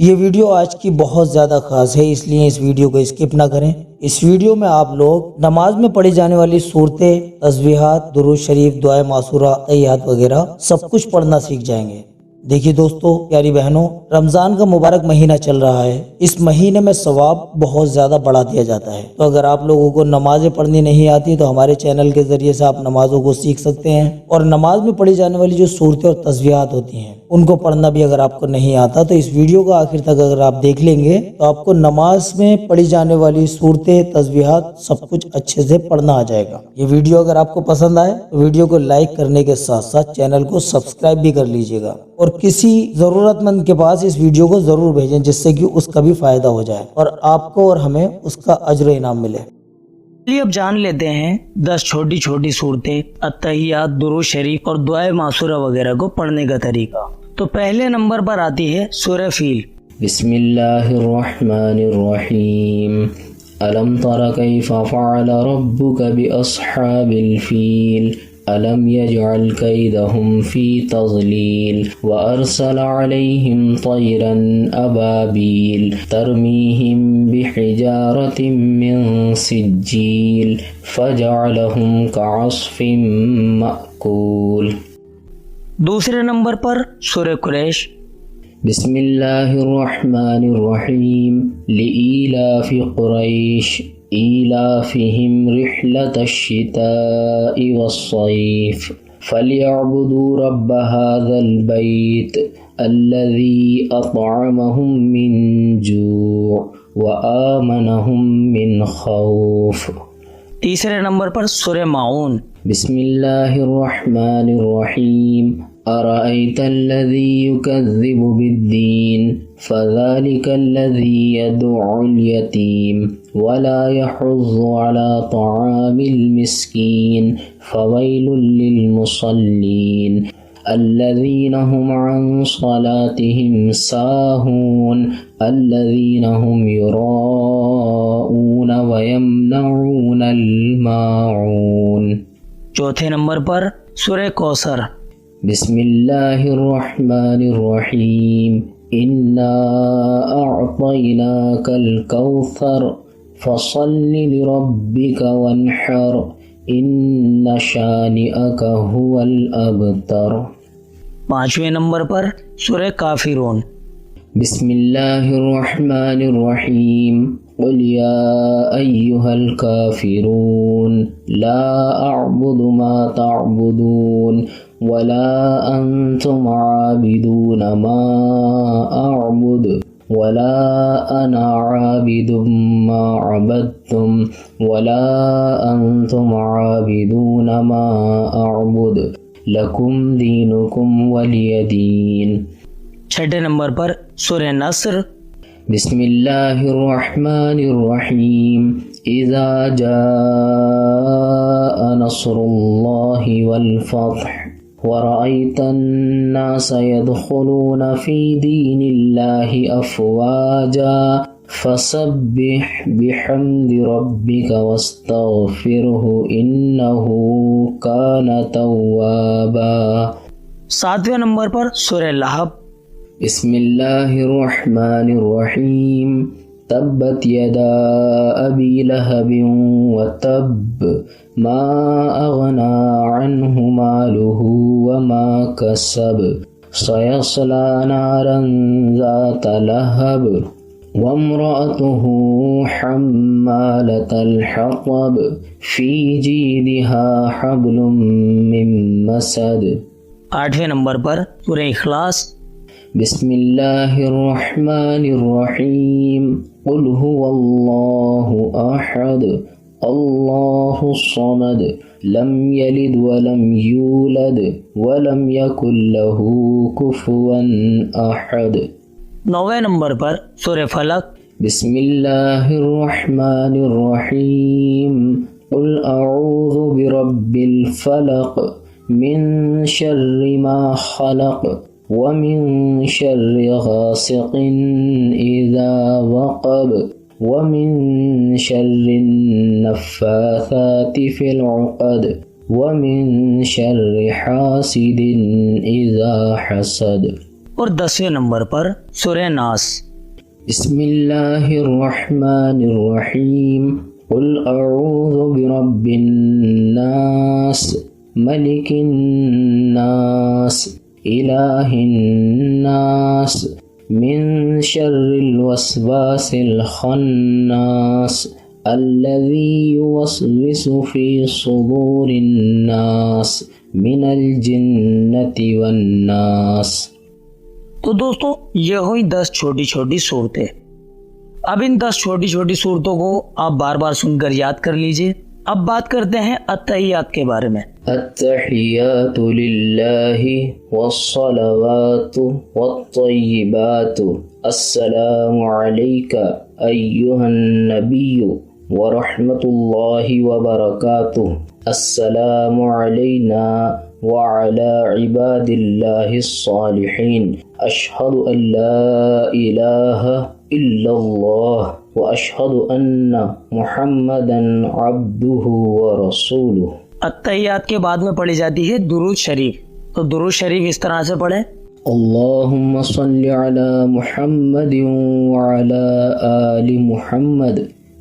یہ ویڈیو آج کی بہت زیادہ خاص ہے، اس لیے اس ویڈیو کو اسکپ نہ کریں۔ اس ویڈیو میں آپ لوگ نماز میں پڑھی جانے والی صورتیں، تسبیحات، درود شریف، دعائے معصورہ، تحیات وغیرہ سب کچھ پڑھنا سیکھ جائیں گے۔ دیکھیے دوستو، پیاری بہنوں، رمضان کا مبارک مہینہ چل رہا ہے۔ اس مہینے میں ثواب بہت زیادہ بڑھا دیا جاتا ہے، تو اگر آپ لوگوں کو نمازیں پڑھنی نہیں آتی تو ہمارے چینل کے ذریعے سے آپ نمازوں کو سیکھ سکتے ہیں، اور نماز میں پڑھی جانے والی جو صورتیں اور تسبیحات ہوتی ہیں ان کو پڑھنا بھی اگر آپ کو نہیں آتا تو اس ویڈیو کو آخر تک اگر آپ دیکھ لیں گے تو آپ کو نماز میں پڑھی جانے والی صورتیں، تسبیحات سب کچھ اچھے سے پڑھنا آ جائے گا۔ یہ ویڈیو اگر آپ کو پسند آئے تو ویڈیو کو لائک کرنے کے ساتھ ساتھ چینل کو سبسکرائب بھی کر لیجئے گا، اور کسی ضرورت مند کے پاس اس ویڈیو کو ضرور بھیجیں جس سے کہ اس کا بھی فائدہ ہو جائے اور آپ کو اور ہمیں اس کا اجر و انعام ملے۔ چلیے اب جان لیتے ہیں 10 چھوٹی چھوٹی صورتیں، التحیات، درود شریف اور دعائے معصورہ وغیرہ کو پڑھنے کا طریقہ۔ تو پہلے نمبر پر آتی ہے سورہ فیل۔ بسم اللہ الرحمن الرحیم الم تر کیف فعل ربک باصحاب الفیل الم یجعل کیدہم فی تضلیل وارسل علیہم طیرا ابابیل ترمیہم بحجارۃ من سجیل فجعلہم کعصف مأکول۔ دوسرے نمبر پر سورہ قریش۔ بسم اللہ الرحمن الرحیم لإیلاف قریش ایلافہم رحلۃ الشتاء والصیف فلیعبدوا رب ھذا البیت الذی اطعمہم من جوع وآمنہم من خوف۔ تیسرے نمبر پر سورہ ماعون۔ بسم اللہ الرحمن الرحیم أرأيت الذي يكذب بالدين فذلك الذي يدع اليتيم ولا يحض على طعام المسكين فويل للمصلين الذين هم عن صلاتهم ساهون الذين هم يراءون ويمنعون الماعون۔ چوتھے نمبر پر سورہ کوثر۔ بسم اللہ الرحمن الرحیم انا اعطیناک الکوثر فصل لربک وانحر ان شانئک هو الابتر۔ پانچویں نمبر پر سورہ کافرون۔ بسم اللہ الرحمن الرحیم قل یا ایہا الکافرون لا اعبد ما تعبدون ولا انتم عابدون ما اعبد ولا انا عابد ما عبدتم ولا انتم عابدون ما اعبد لکم دینکم ولی دین۔ چھٹے نمبر پر سورہ نصر۔ بسم اللہ الرحمن الرحیم اذا جاء نصر اللہ والفتح ورأيت الناس يدخلون في دين الله أفواجا فسبح بحمد ربك واستغفره إنه كان توابا۔ ساتویں نمبر پر سورہ لہب۔ بسم اللہ الرحمن الرحیم تبت یدا ابی لہب وتب ما اغنى عنه ماله وما كسب سيصلى نارا ذات لهب وامرأته حمالة الحطب في جيدها حبل من مسد۔ آٹھویں نمبر پر سورہ اخلاص۔ بسم اللہ الرحمن الرحیم قل هو اللہ احد اللہ الصمد لم یلد ولم یولد ولم یکن له کفوا احد۔ نویں نمبر پر سورہ فلق۔ بسم اللہ الرحمن الرحیم قل اعوذ برب الفلق من شر ما خلق ومن شر غاسق اذا وقب ومن شر النفاثات في العقد ومن شر حاسد اذا حسد۔ اور 10ویں نمبر پر سورہ ناس۔ بسم اللہ الرحمن الرحیم قل اعوذ برب الناس ملک الناس الہ الناس من شر الوسواس الخناس الذي يوسوس في صدور الناس من الجنة والناس۔ تو دوستو یہ ہوئی 10 چھوٹی چھوٹی صورتیں۔ اب ان 10 چھوٹی چھوٹی صورتوں کو آپ بار بار سن کر یاد کر لیجئے۔ اب بات کرتے ہیں التحیات کے بارے میں۔ التحیات للہ والصلوات والطیبات السلام علیک ایہا النبی ورحمۃ اللہ وبرکاتہ السلام علینا وعلى عباد اللہ الصالحین اشہد ان لا الہ الا اللہ واشہد ان محمدا عبدہ ورسولہ۔ التحیات کے بعد میں پڑھی جاتی ہے درود شریف۔ تو درود شریف اس طرح سے پڑھیں: اللہم صل علی محمد وعلی آل محمد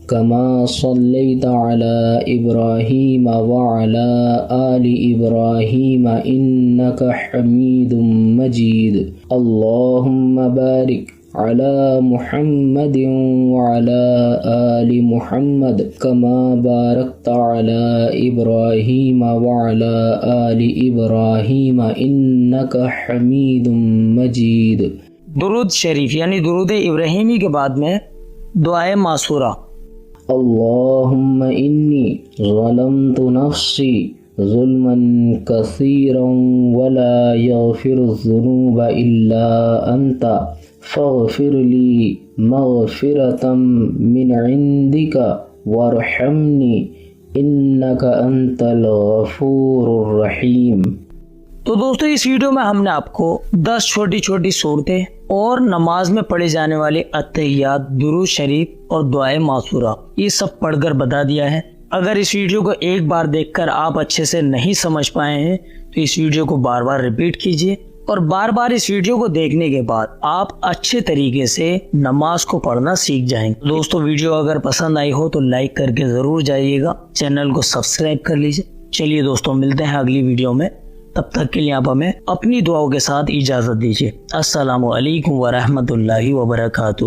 کما صلیت علی ابراہیم وعلی آل ابراہیم انک حمید مجید۔ اللہم بارک علی محمد وعلی آل محمد کما بارکت علی ابراہیم وعلی آل ابراہیم انک حمید مجید۔ درود شریف یعنی درود ابراہیمی کے بعد میں دعائے معصورہ: اللہم انی ظلمت نفسی ظلما کثیرا ولا یغفر الذنوب الا انت فاغفر لی مغفرة من عندک وارحمنی انک انت الغفور الرحیم۔ تو دوستو اس ویڈیو میں ہم نے آپ کو 10 چھوٹی چھوٹی صورتیں اور نماز میں پڑھے جانے والے التحیات، درود شریف اور دعائے معصورہ یہ سب پڑھ کر بتا دیا ہے۔ اگر اس ویڈیو کو ایک بار دیکھ کر آپ اچھے سے نہیں سمجھ پائے ہیں تو اس ویڈیو کو بار بار ریپیٹ کیجئے، اور بار بار اس ویڈیو کو دیکھنے کے بعد آپ اچھے طریقے سے نماز کو پڑھنا سیکھ جائیں گے۔ دوستو ویڈیو اگر پسند آئی ہو تو لائک کر کے ضرور جائیے گا، چینل کو سبسکرائب کر لیجئے۔ چلیے دوستو ملتے ہیں اگلی ویڈیو میں، تب تک کے لیے آپ ہمیں اپنی دعاؤں کے ساتھ اجازت دیجیے۔ السلام علیکم ورحمۃ اللہ وبرکاتہ۔